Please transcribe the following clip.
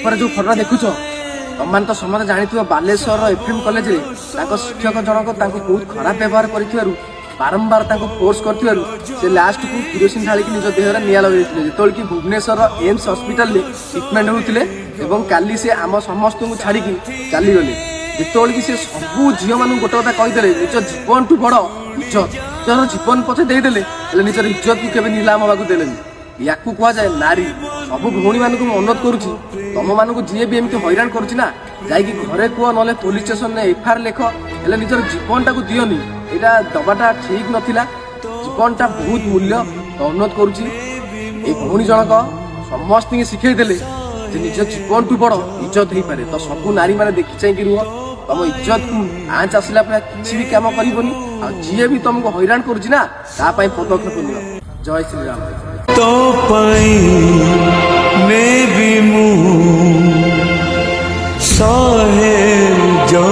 पर जो फटो देखुच तुम तो समस्त जानी बालेश्वर एफएम कॉलेज शिक्षक जनक बहुत खराब व्यवहार कर बारंबार फोर्स कर लास्ट को किरोसिन ढाल निज देह निआ लगे जो कि भुवनेश्वर एम्स हॉस्पिटल ट्रिटमेंट होते काली से आम समस्त को छाड़ी चलीगले जो कि से सबू झील मान गोटे कथा कहीदे निज जीवन ठू बड़ इज्जत निजर जीवन पचे देदेले निजर इज्जत को केवे नीलाम होगा देले या कहुए नारी सब भौणी मान अनुरोध करुच्ची तुम मानक जी भी एमती हैरान करुच्ची घरे कह ना पुलिस स्टेशन एफआईआर लेख हेल्ले निजर जीवन टाक दियोनी यहाँ दबाटा ठीक नाला जीवनटा बहुत मूल्य तो अनुरोध करुच्ची भौणी जनक समस्त शिखेदेले निज जीवन ठू बड़ इज्जत हो पारे तो सब नारी मैंने देखी चाहिए रुह तुम इज्जत को आँच आसला किसी भी कम कर जी भी तुमको हैरान करुच्ची पदक्षेप नियो। जय श्री राम। तो पाई मैं भी मुँह साहे जो